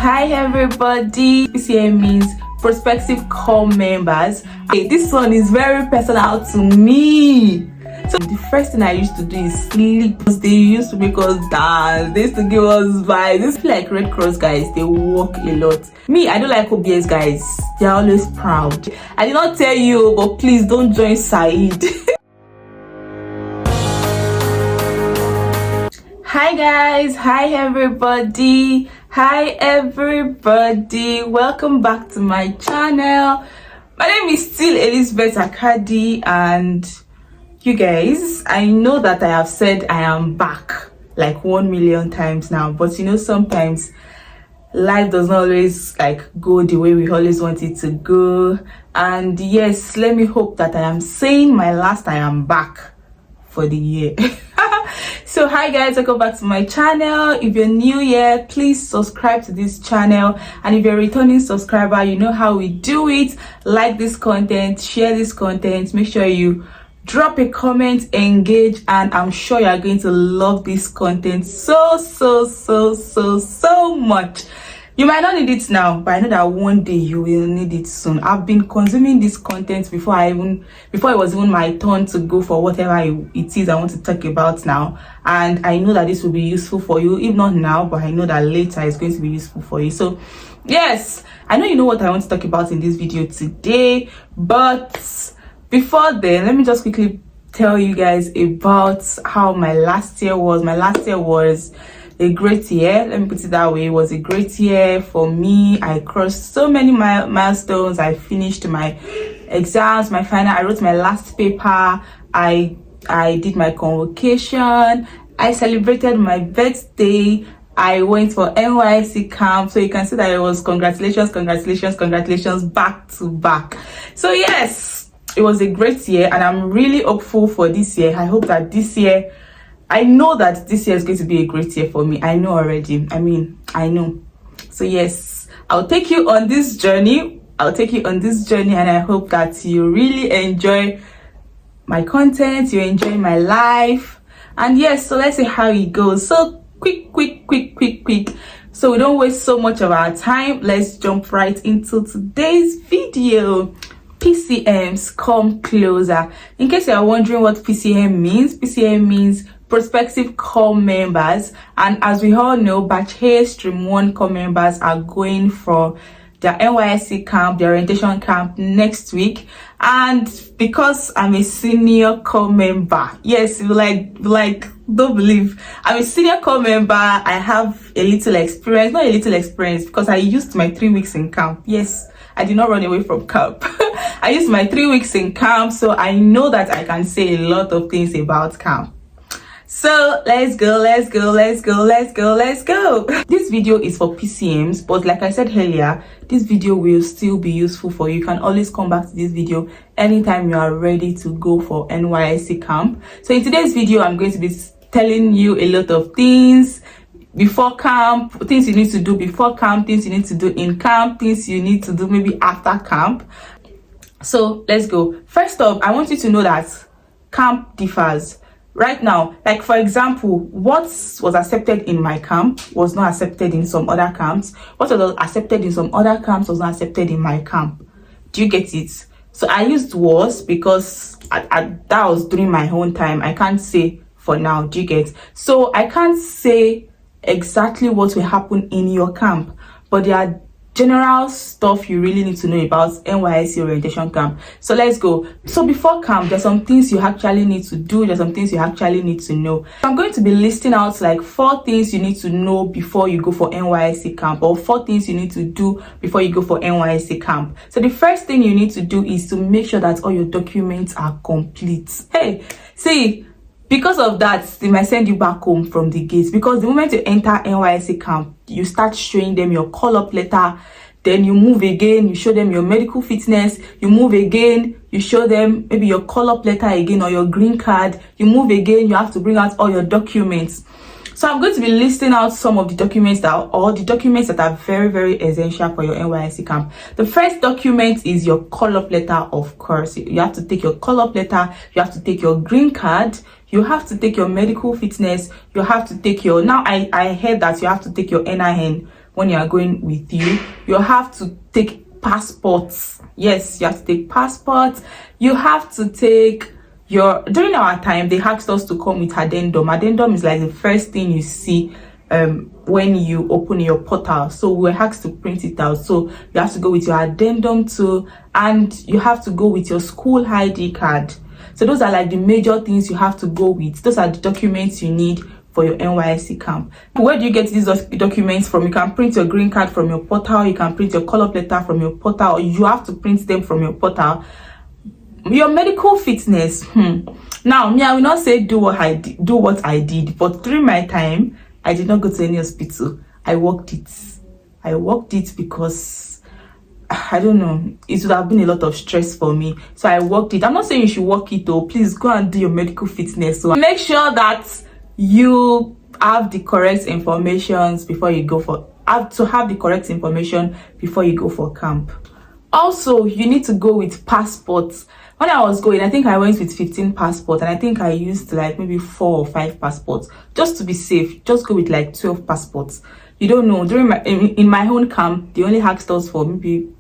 Hi everybody. PCM means prospective core members. Hey, this one is very personal to me. So the first thing I used to do is sleep. They used to make us dance. They used to give us vibes. It's like Red Cross guys. They work a lot. Me, I don't like OBS guys. They're always proud. I did not tell you, but please don't join Said. Hi guys, hi everybody, welcome back to my channel. My name is still Elizabeth Akadi, and you guys, I know that I have said I am back like 1 million times now, but you know, sometimes life does not always like go the way we always want it to go. And yes, let me hope that I am saying my last I am back for the year. So hi guys, welcome back to my channel. If you're new here, please subscribe to this channel, and if you're a returning subscriber, you know how we do it. Like this content, share this content, make sure you drop a comment, engage, and I'm sure you're going to love this content so much. You might not need it now, but I know that one day you will need it soon. I've been consuming this content before it was even my turn to go for whatever it is I want to talk about now. And I know that this will be useful for you, if not now, but I know that later it's going to be useful for you. So yes, I know you know what I want to talk about in this video today, but before then, let me just quickly tell you guys about how my last year was. My last year was a great year. Let me put it that way. It was a great year for me. I crossed so many milestones. I finished my exams, my final. I wrote my last paper. I did my convocation. I celebrated my birthday. I went for Nysc camp. So you can see that it was congratulations back to back. So yes, it was a great year, and I'm really hopeful for this year. I hope that this year, I know that this year is going to be a great year for me. I know already. I know. So yes, I'll take you on this journey. And I hope that you really enjoy my content, you enjoy my life. And yes, so let's see how it goes. So quick. So we don't waste so much of our time. Let's jump right into today's video. PCMs come closer. In case you are wondering what PCM means prospective core members, and as we all know, batch A stream 1 core members are going for their Nysc camp, their orientation camp next week. And because I'm a senior core member, yes, like don't believe I'm a senior core member, I have a little experience, not a little experience, because I used my 3 weeks in camp. Yes, I did not run away from camp. I used my 3 weeks in camp, so I know that I can say a lot of things about camp. So let's go. This video is for PCMs, but like I said earlier, this video will still be useful for you. You can always come back to this video anytime you are ready to go for Nysc camp. So in today's video, I'm going to be telling you a lot of things before camp, things you need to do before camp, things you need to do in camp, things you need to do maybe after camp. So let's go. First off, I want you to know that camp differs. Right now, like for example, what was accepted in my camp was not accepted in some other camps. What was accepted in some other camps was not accepted in my camp. Do you get it? So I used was because that was during my own time. I can't say for now. Do you get? So I can't say exactly what will happen in your camp, but there are general stuff you really need to know about Nysc orientation camp. So let's go. So before camp, there's some things you actually need to do, there's some things you actually need to know. I'm going to be listing out like 4 things you need to know before you go for Nysc camp, or 4 things you need to do before you go for Nysc camp. So the first thing you need to do is to make sure that all your documents are complete. Hey, see, because of that, they might send you back home from the gates, because the moment you enter Nysc camp, you start showing them your call-up letter, then you move again, you show them your medical fitness, you move again, you show them maybe your call-up letter again or your green card, you move again, you have to bring out all your documents. So I'm going to be listing out some of the documents that are very essential for your Nysc camp. The first document is your call-up letter, of course. You have to take your call-up letter, you have to take your green card, you have to take your medical fitness, you have to take your, now I heard that you have to take your NIN when you are going with you. You have to take passports. Yes, you have to take passports. You have to take your, during our time they asked us to come with addendum. Addendum is like the first thing you see when you open your portal, so we were asked to print it out. So you have to go with your addendum too, and you have to go with your school ID card. So those are like the major things you have to go with. Those are the documents you need for your Nysc camp. Where do you get these documents from? You can print your green card from your portal, you can print your call-up letter from your portal, or you have to print them from your portal. Your medical fitness, now me, I will not say do what I did, but during my time I did not go to any hospital. I worked it because I don't know, it would have been a lot of stress for me, so I worked it. I'm not saying you should work it though. Please go and do your medical fitness. So make sure that you have the correct information before you go for camp. Also, you need to go with passports. When I was going, I think I went with 15 passports, and I think I used like maybe 4 or 5 passports just to be safe. Just go with like 12 passports. You don't know, during in my own camp they only asked us for maybe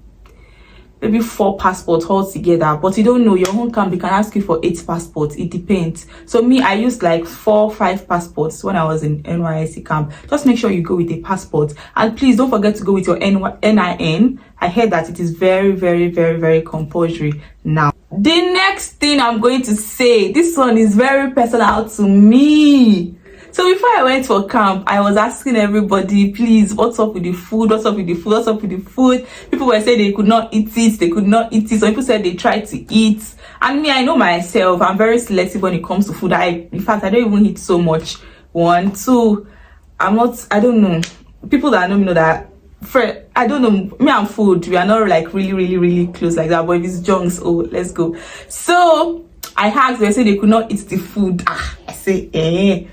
4 passports altogether, but you don't know, your own camp they can ask you for 8 passports. It depends. So me, I used like 4 or 5 passports when I was in Nysc camp. Just make sure you go with a passport, and please don't forget to go with your NIN. I heard that it is very, very, very, very compulsory now. The next thing I'm going to say, this one is very personal to me. So before I went for camp, I was asking everybody, please, what's up with the food? What's up with the food? What's up with the food? People were saying they could not eat it. They could not eat it. Some people said they tried to eat. And me, I know myself, I'm very selective when it comes to food. In fact, I don't even eat so much. 1, 2, I don't know. People that know me know that, I don't know, me and food, we are not like really, really, really close like that. But if it's junks, oh, let's go. So I asked, they said they could not eat the food. I say,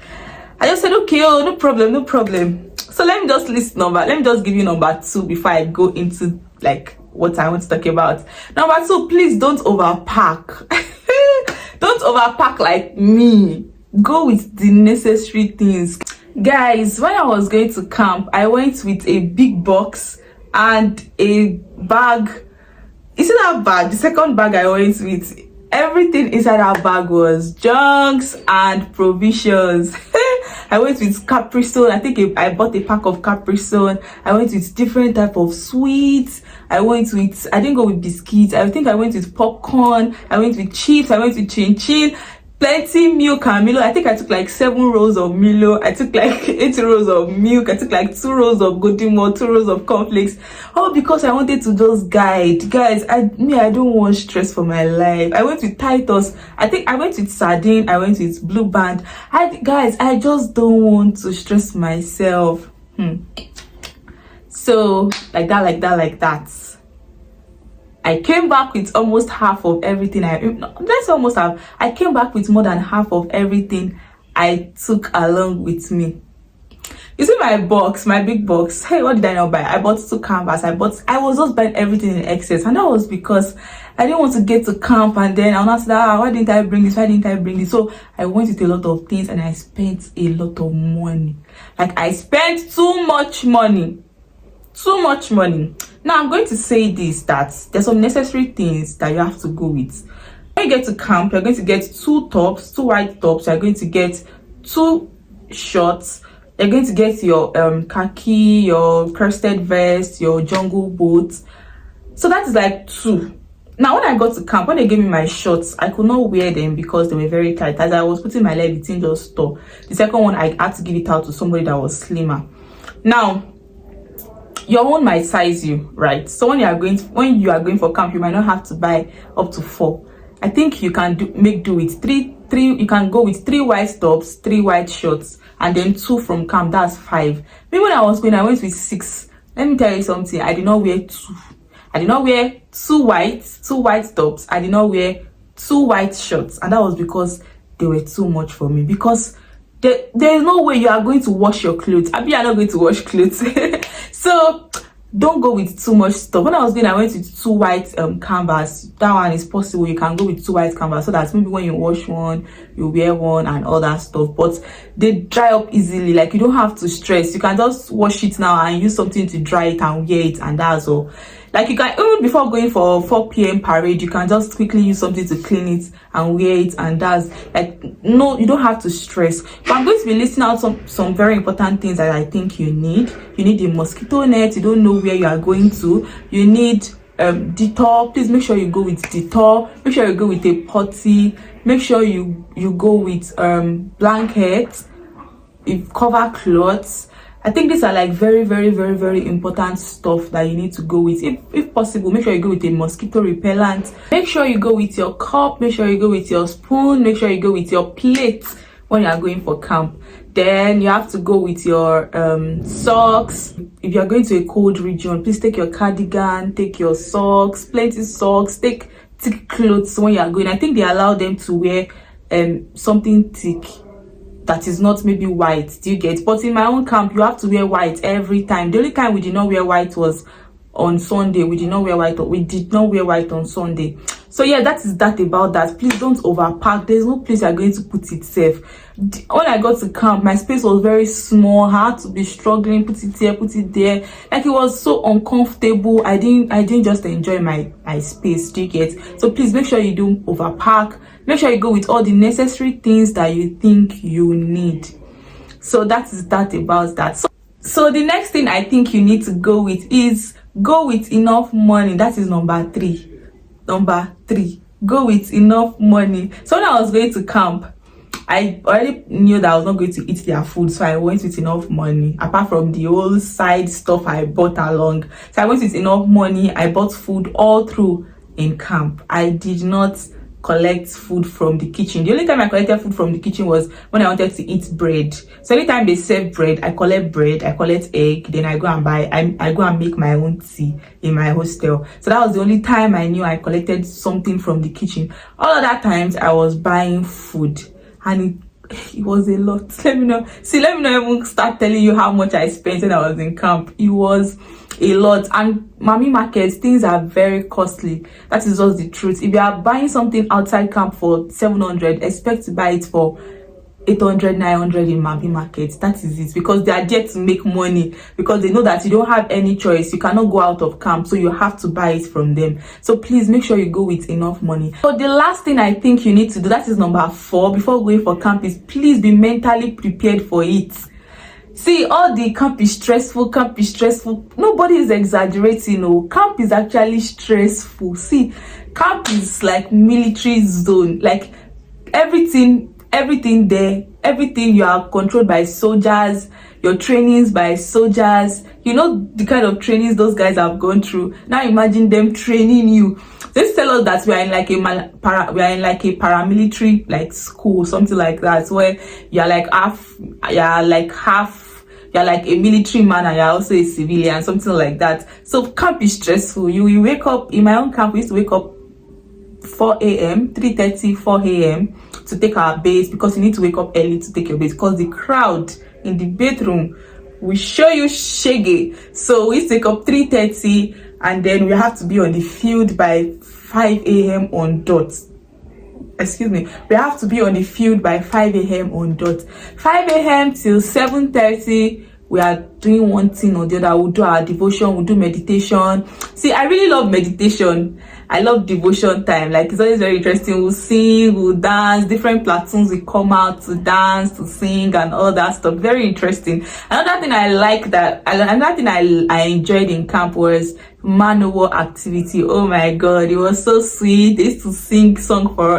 I just said, okay, oh, no problem, no problem. So let me just give you number 2 before I go into like what I want to talk about. Number 2, please don't overpack. Don't overpack like me. Go with the necessary things. Guys, when I was going to camp, I went with a big box and a bag. You see that bag? The second bag I went with, everything inside that bag was junks and provisions. I went with Capri Sun. I think I bought a pack of Capri Sun. I went with different type of sweets. I didn't go with biscuits. I think I went with popcorn. I went with chips. I went with chin. Plenty milk and Milo. I think I took like 7 rolls of Milo. I took like 8 rolls of milk. I took like 2 rolls of Godimo, 2 rolls of cornflakes. All because I wanted to just guide. Guys, I don't want stress for my life. I went with Titus. I think I went with sardine. I went with Blue Band. Guys, I just don't want to stress myself. So like that. I came back with almost half of everything. I came back with more than half of everything I took along with me. You see my box, my big box. Hey, what did I not buy? I bought 2 canvas. I was just buying everything in excess, and that was because I didn't want to get to camp and then I'll not say, why didn't I bring this? Why didn't I bring this? So I went with a lot of things and I spent a lot of money. Like I spent too much money. Now I'm going to say this, that there's some necessary things that you have to go with. When you get to camp, you're going to get 2 tops, 2 white tops. You're going to get 2 shorts. You're going to get your khaki, your crested vest, your jungle boots. So that is like 2. Now when I got to camp, when they gave me my shorts, I could not wear them because they were very tight. As I was putting my leg, the thing just stopped. The second one, I had to give it out to somebody that was slimmer. Now your own might size you, right? So when you are going for camp, you might not have to buy up to 4. I think you can make do with 3. You can go with 3 white tops, 3 white shorts, and then 2 from camp. That's 5. Me, when I was going, I went with 6. Let me tell you something. I did not wear 2. I did not wear 2 white tops. I did not wear 2 white shorts, and that was because they were too much for me. Because there is no way you are going to wash your clothes. I mean, you are not going to wash clothes. So don't go with too much stuff. When I was going, I went with 2 white canvas. That one is possible. You can go with 2 white canvas so that maybe when you wash one, you wear one and all that stuff. But they dry up easily. Like, you don't have to stress. You can just wash it now and use something to dry it and wear it, and that's all. Like, you can, even before going for 4 p.m. parade, you can just quickly use something to clean it and wear it, and that's like, no, you don't have to stress. But I'm going to be listing out some very important things that I think you need. You need a mosquito net. You don't know where you are going to. You need Dettol. Please make sure you go with Dettol. Make sure you go with a potty. Make sure you go with blankets, cover cloths. I think these are like very, very, very, very important stuff that you need to go with. If possible, make sure you go with a mosquito repellent. Make sure you go with your cup. Make sure you go with your spoon. Make sure you go with your plate when you are going for camp. Then you have to go with your socks. If you are going to a cold region, please take your cardigan, take your socks, plenty socks, take thick clothes when you are going. I think they allow them to wear something thick that is not maybe white. Do you get? But in my own camp, you have to wear white every time. The only time we did not wear white was on Sunday. We did not wear white on Sunday. So yeah, that is that about that. Please don't overpack. There's no place you're going to put it safe. When I got to camp, my space was very small. I had to be struggling, put it here, put it there. Like, it was so uncomfortable. I didn't just enjoy my space. Do you get? So please make sure you don't overpack. Make sure you go with all the necessary things that you think you need. So that is that about that. So the next thing I think you need to go with is go with enough money. That is number 3. Number 3, go with enough money. So when I was going to camp, I already knew that I was not going to eat their food, so I went with enough money, apart from the whole side stuff I bought along. So I went with enough money. I bought food all through in camp. I did not collect food from the kitchen. The only time I collected food from the kitchen was when I wanted to eat bread. So anytime they serve bread, I collect egg, then I go and make my own tea in my hostel. So that was the only time I knew I collected something from the kitchen. All other times I was buying food, and it was a lot. Let me not even start telling you how much I spent when I was in camp. It was a lot. And mommy markets, things are very costly. That is just the truth. If you are buying something outside camp for 700, expect to buy it for 800, 900 in mommy markets. That is it, because they are there to make money, because they know that you don't have any choice. You cannot go out of camp, so you have to buy it from them. So please make sure you go with enough money. So the last thing I think you need to do, that is number 4, before going for camp, is please be mentally prepared for it. See, all the camp is stressful. Nobody is exaggerating. No, camp is actually stressful. See, camp is like military zone. Like, everything there, everything, you are controlled by soldiers. Your trainings by soldiers. You know the kind of trainings those guys have gone through. Now imagine them training you. They tell us that we are in like a paramilitary like school, something like that, where you're like a military man and you're also a civilian, something like that. So camp is stressful. You wake up. In my own camp, we used to wake up 4 a.m., 3:30, 4 a.m. to take our bath, because you need to wake up early to take your bath, because the crowd in the bathroom will show you shaggy. So we used to wake up 3:30, and then we have to be on the field by 5 a.m. on dot. Excuse me, we have to be on the field by 5 a.m. on dot. 5 a.m. till 7:30, we are doing one thing or the other. We'll do our devotion, we'll do meditation. See, I really love meditation. I love devotion time. Like, it's always very interesting. We'll sing, we'll dance, different platoons will come out to dance, to sing, and all that stuff. Very interesting. Another thing I enjoyed in camp was manual activity. Oh my god, it was so sweet. They used to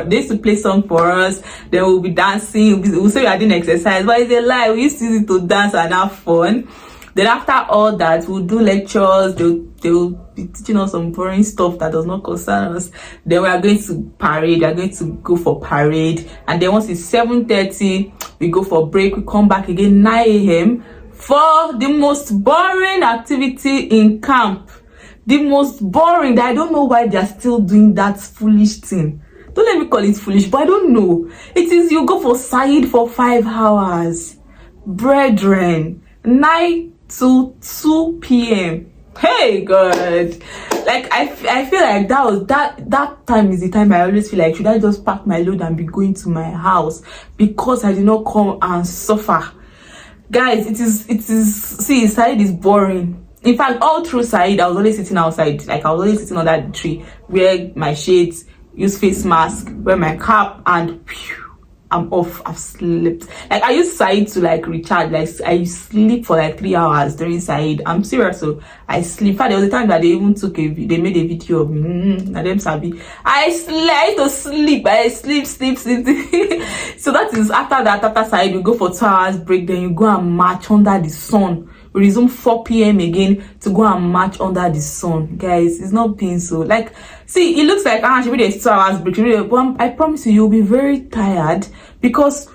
they used to play song for us. Then we'll be dancing. We'll say we are doing exercise, but it's a lie. We used to use it to dance and have fun. Then after all that, we'll do lectures. They'll be teaching us some boring stuff that does not concern us. Then we are going to parade. We are going to go for parade. And then once it's 7:30, we go for break. We come back again 9 a.m. for the most boring activity in camp. The most boring, that I don't know why they are still doing that foolish thing. Don't let me call it foolish, but I don't know. It is, you go for side for 5 hours. Brethren, 9 to 2 p.m. Hey God, like I feel like that time is the time I always feel like, should I just pack my load and be going to my house, because I did not come and suffer. Guys, it is see, Said is boring. In fact, all through Said, I was always sitting outside. Like, I was always sitting under the tree, wear my shades, use face mask, wear my cap, and phew, I'm off. I've slept. Like, I use Said to like recharge. Like, I sleep for like 3 hours during Said. I'm serious. So I sleep. In fact, there was a time that they even they made a video of me. And them sabi. I used to sleep. I sleep. So that is after that. After Said, we go for 2 hours break. Then you go and march under the sun. We resume 4 p.m. again to go and march under the sun. Guys, it's not being so. Like, see, it looks like should be there's 2 hours break. But I promise you, you'll be very tired, because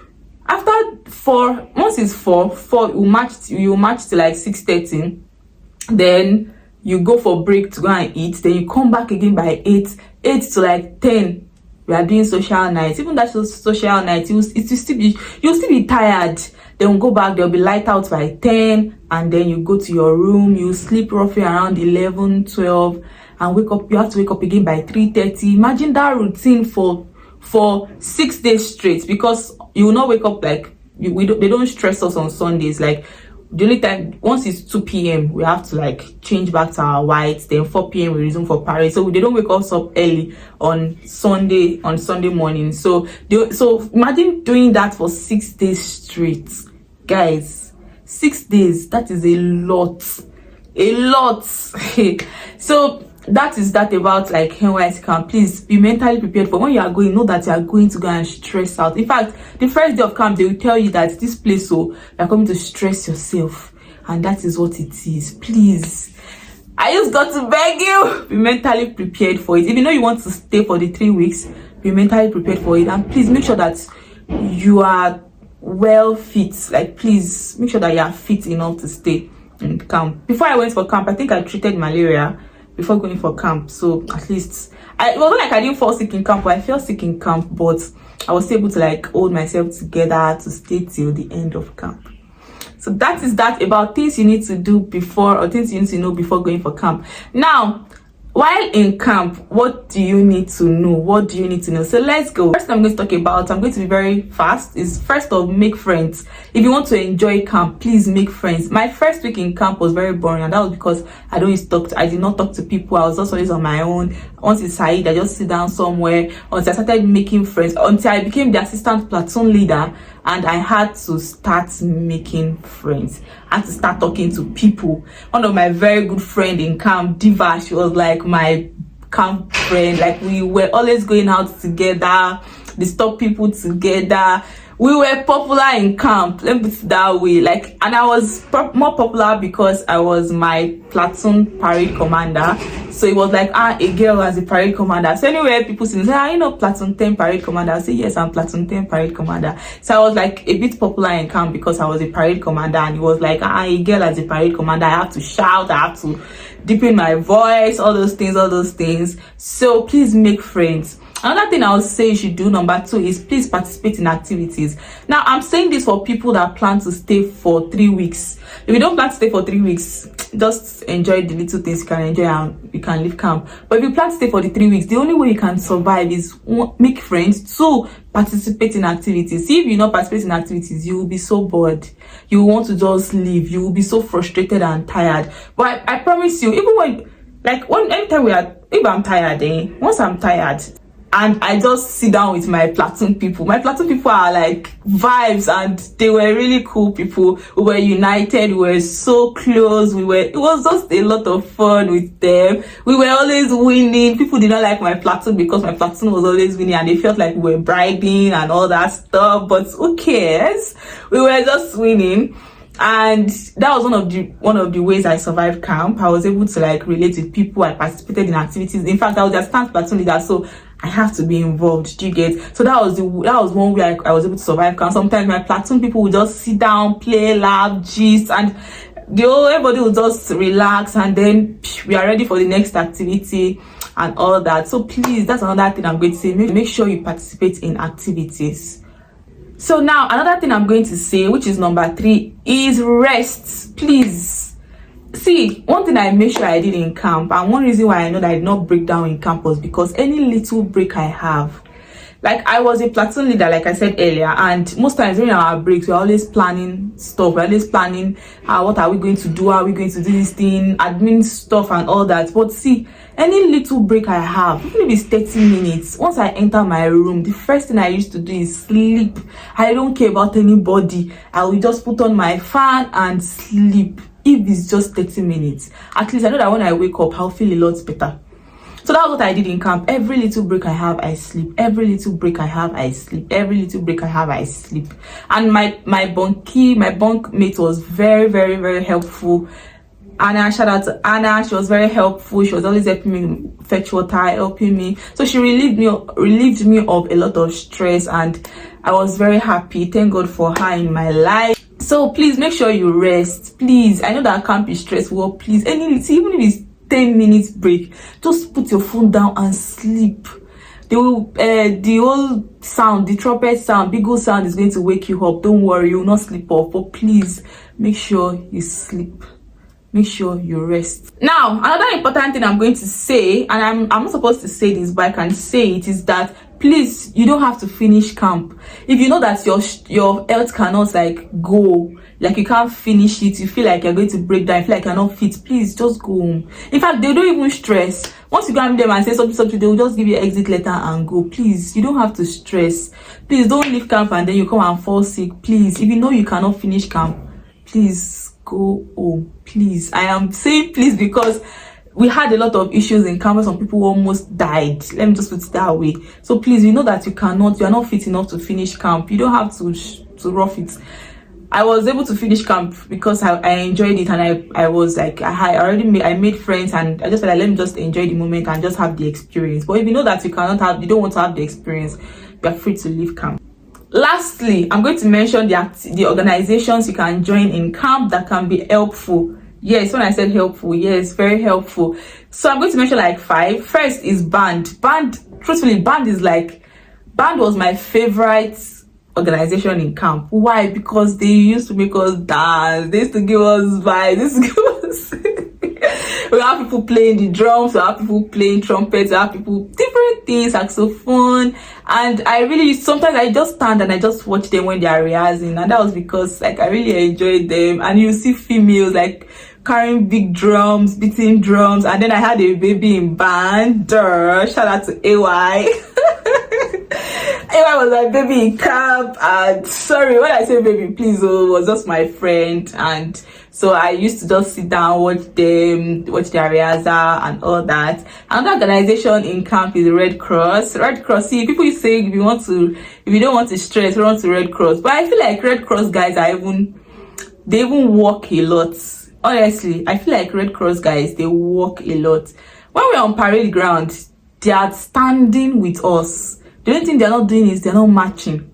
after 4, once it's 4, you march to like 6:30. Then you go for break to go and eat. Then you come back again by 8 to like 10. We are doing social nights. Even that social night, you'll still be tired. Then we'll go back, there'll be light out by 10, and then you go to your room, you sleep roughly around 11, 12, and wake up. You have to wake up again by 3:30. Imagine that routine for 6 days straight, because you will not wake up like they don't stress us on Sundays. Like, the only time, once it's 2 p.m, we have to like change back to our whites. Then 4 p.m we resume for parade. So they don't wake us up early on Sunday morning. So imagine doing that for 6 days straight. Guys, 6 days, that is a lot. So that is that about like Nysc camp. Please be mentally prepared for when you are going. Know that you are going to go and stress out. In fact, the first day of camp, they will tell you that this place, so you are coming to stress yourself, and that is what it is. Please, I just got to beg you, be mentally prepared for it. If you know you want to stay for the 3 weeks, be mentally prepared for it, and please make sure that you are well fit. Like, please make sure that you are fit enough to stay in camp. Before I went for camp, I think I treated malaria before going for camp, so at least it wasn't like I didn't fall sick in camp, but I felt sick in camp, but I was able to like hold myself together to stay till the end of camp. So that is that about things you need to do before, or things you need to know before going for camp. Now, while in camp, what do you need to know? So let's go. First, I'm going to talk about, I'm going to be very fast, is first of make friends. If you want to enjoy camp, please make friends. My first week in camp was very boring, and that was because I did not talk to people. I was just always on my own. Once it's Said, I just sit down somewhere until I started making friends, until I became the assistant platoon leader, and I had to start making friends. I had to start talking to people. One of my very good friend in camp, Diva, she was like my camp friend. Like, we were always going out together, disturb people together. We were popular in camp, let me put it that way. Like, and I was more popular because I was my platoon parade commander. So it was like, a girl as a parade commander. So anyway, people say, you know, platoon 10 parade commander. I say, yes, I'm platoon 10 parade commander. So I was like a bit popular in camp because I was a parade commander, and it was like, a girl as a parade commander, I have to shout, I have to deepen my voice, all those things. So please make friends. Another thing I would say you should do, number 2, is please participate in activities. Now, I'm saying this for people that plan to stay for 3 weeks. If you don't plan to stay for 3 weeks, just enjoy the little things you can enjoy and you can leave camp. But if you plan to stay for the 3 weeks, the only way you can survive is make friends, 2, participate in activities. See, if you not participate in activities, you will be so bored. You will want to just leave. You will be so frustrated and tired. But I promise you, even anytime if I'm tired, once I'm tired, and I just sit down with my platoon people. My platoon people are like vibes, and they were really cool people. We were united. We were so close. It was just a lot of fun with them. We were always winning. People did not like my platoon because my platoon was always winning, and they felt like we were bribing and all that stuff. But who cares? We were just winning. And that was one of the ways I survived camp. I was able to like relate with people. I participated in activities. In fact, I was their stand platoon leader, so I have to be involved. Do you get? So that was one way I was able to survive camp. Sometimes my platoon people would just sit down, play, laugh, gist, and everybody would just relax, and then we are ready for the next activity and all that. So please, that's another thing I'm going to say. Make sure you participate in activities. So now, another thing I'm going to say, which is number 3, is rest. Please, See, one thing I made sure I did in camp, and one reason why I know that I did not break down in camp was because any little break I have, like I was a platoon leader, like I said earlier, and most times during our breaks we're always planning stuff. We're always planning what are we going to do, how are we going to do this thing, admin stuff and all that. But see, any little break I have, even if it's 30 minutes, once I enter my room, the first thing I used to do is sleep. I don't care about anybody. I will just put on my fan and sleep. If it's just 30 minutes, at least I know that when I wake up I'll feel a lot better. So that's what I did in camp. Every little break I have, I sleep. Every little break I have, I sleep. Every little break I have, I sleep. And my bunkmate was very, very, very helpful. Anna, shout out to Anna. She was very helpful. She was always helping me fetch water, helping me. So she relieved me of a lot of stress, and I was very happy. Thank God for her in my life. So please make sure you rest. Please, I know that camp is stressful. Please, even if it's 10 minutes break, just put your phone down and sleep. The whole sound, the trumpet sound, big old sound is going to wake you up. Don't worry, you will not sleep off, but please make sure you sleep. Make sure you rest. Now, another important thing I'm going to say, and I'm not supposed to say this, but I can say it, is that please, you don't have to finish camp. If you know that your health cannot go, like you can't finish it, you feel like you're going to break down, you feel like you're not fit, please just go home. In fact, they don't even stress. Once you go and them and say something, they will just give you an exit letter and go. Please, you don't have to stress. Please don't leave camp and then you come and fall sick. Please, if you know you cannot finish camp, please go home. Please, I am saying please because we had a lot of issues in camp. Some people almost died. Let me just put it that way. So please, you know that you are not fit enough to finish camp. You don't have to rough it. I was able to finish camp because I enjoyed it, and I was like, I made friends, and I just felt like, let me just enjoy the moment and just have the experience. But if you know that you don't want to have the experience, you are free to leave camp. Lastly, I'm going to mention the organizations you can join in camp that can be helpful. Yes, when I said helpful, yes, very helpful. So I'm going to mention like 5. First is band. Truthfully, band was my favorite organization in camp. Why? Because they used to make us dance. They used to give us vibes. We have people playing the drums, we have people playing trumpets, we have people different things, saxophone, and sometimes I just stand and I just watch them when they are rehearsing, and that was because I really enjoyed them. And you see females carrying big drums, beating drums, and then I had a baby in band. Shout out to AY. AY was my baby in camp, and sorry when I say baby, please, it was just my friend. And so I used to just sit down, watch their rehearsal and all that. Another organization in camp is the Red Cross. See, people say if you don't want to stress, run to Red Cross. But I feel like Red Cross guys they even work a lot. Honestly, I feel like Red Cross guys, they work a lot. When we're on parade ground, they are standing with us. The only thing they're not doing is they're not marching.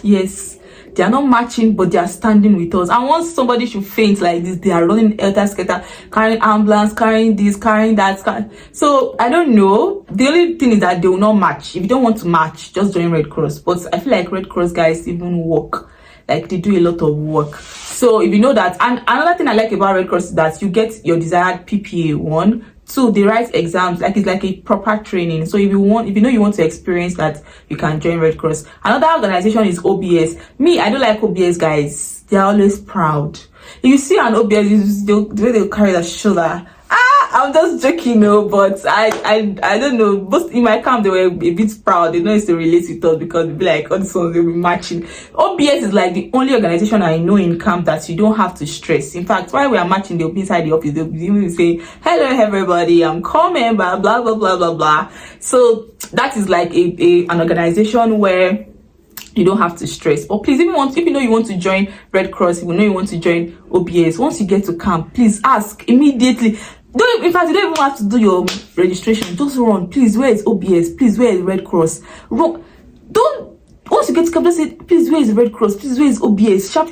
Yes, they are not marching, but they are standing with us. And once somebody should faint like this, they are running helter-skelter, carrying ambulance, carrying this, carrying that. So I don't know. The only thing is that they will not march. If you don't want to march, just join Red Cross. But I feel like Red Cross guys even work. Like they do a lot of work. So if you know that, and another thing I like about Red Cross is that you get your desired PPA 1. 2, they write exams, it's like a proper training. So if you know you want to experience that, you can join Red Cross. Another organization is OBS. Me, I don't like OBS guys. They're always proud. If you see an OBS, the way they carry their shoulder. I'm just joking, but I don't know. Most in my camp they were a bit proud. They know it's to relate with us because they'll be like, all these ones they'll be matching. OBS is like the only organization I know in camp that you don't have to stress. In fact, while we are matching, they'll be inside the office, they'll be even say, hello everybody, I'm coming, blah blah blah blah blah blah. So that is like an organization where you don't have to stress. But please, if you know you want to join Red Cross, if you know you want to join OBS, once you get to camp, please ask immediately. In fact, you don't even have to do your registration. Just run. Please, where is OBS? Please, where is Red Cross? Run. Once you get to camp, just say, please, where is Red Cross? Please, where is OBS? Sharp.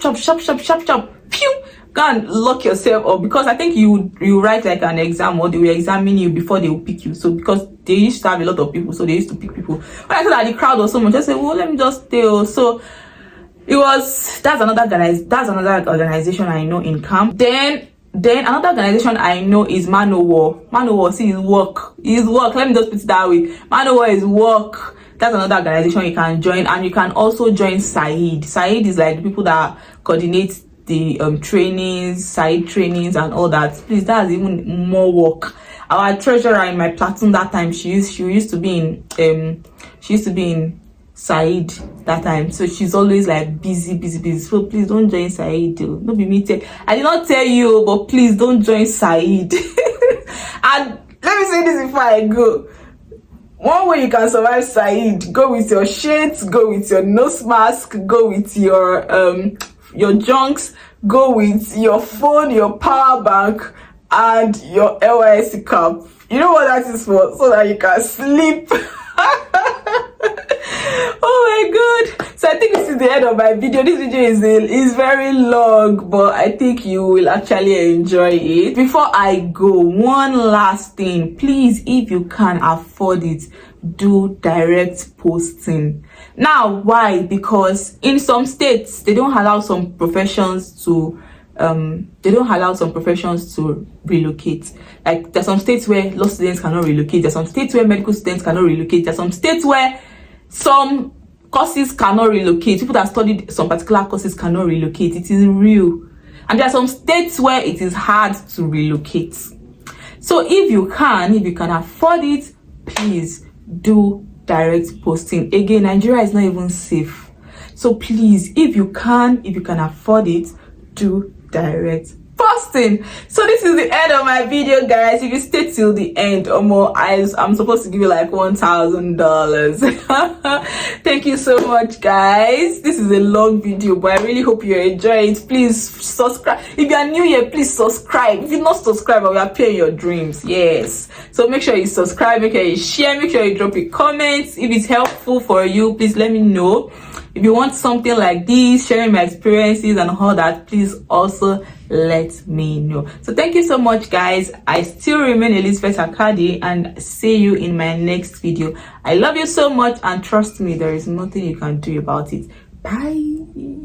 Pew. Go and lock yourself up, because I think you write like an exam, or they will examine you before they will pick you. So because they used to have a lot of people, so they used to pick people. When I saw that the crowd was so much, I said, well, let me just stay. So that's another organization I know in camp. Then Then another organization I know is Manowar. Manowar, see, is work. Let me just put it that way. Manowar is work. That's another organization you can join, and you can also join Said. Said is like the people that coordinate the trainings, side trainings, and all that. Please, that's even more work. Our treasurer in my platoon that time, she used to be in Said that time, so she's always like busy. So please don't join Said. Don't be me. I did not tell you, but please don't join Said. And let me say this before I go. One way you can survive Said: go with your shades, go with your nose mask, go with your junks, go with your phone, your power bank, and your Nysc cap. You know what that is for? So that you can sleep. Oh my god. So I think this is the end of my video. This video is very long, but I think you will actually enjoy it. Before I go, one last thing. Please, if you can afford it, do direct posting. Now, why? Because in some states they don't allow some professions to relocate. Like, there's some states where law students cannot relocate, there's some states where medical students cannot relocate, there's some states where some courses cannot relocate. People that studied some particular courses cannot relocate. It is real. And there are some states where it is hard to relocate. So if you can afford it, please do direct posting. Again, Nigeria is not even safe. So please, if you can afford it, do direct posting. So this is the end of my video, guys. If you stay till the end or more, I'm supposed to give you like $1,000. Thank you so much, guys. This is a long video, but I really hope you enjoy it. Please subscribe. If you are new here, please subscribe. If you're not subscribed, I will appear in your dreams. Yes, so make sure you subscribe, make sure you share, make sure you drop a comment. If it's helpful for you, please let me know. If you want something like this, sharing my experiences and all that, please also let me know. So thank you so much, guys. I still remain Elizabeth Akadi, and see you in my next video. I love you so much, and trust me, there is nothing you can do about it. Bye.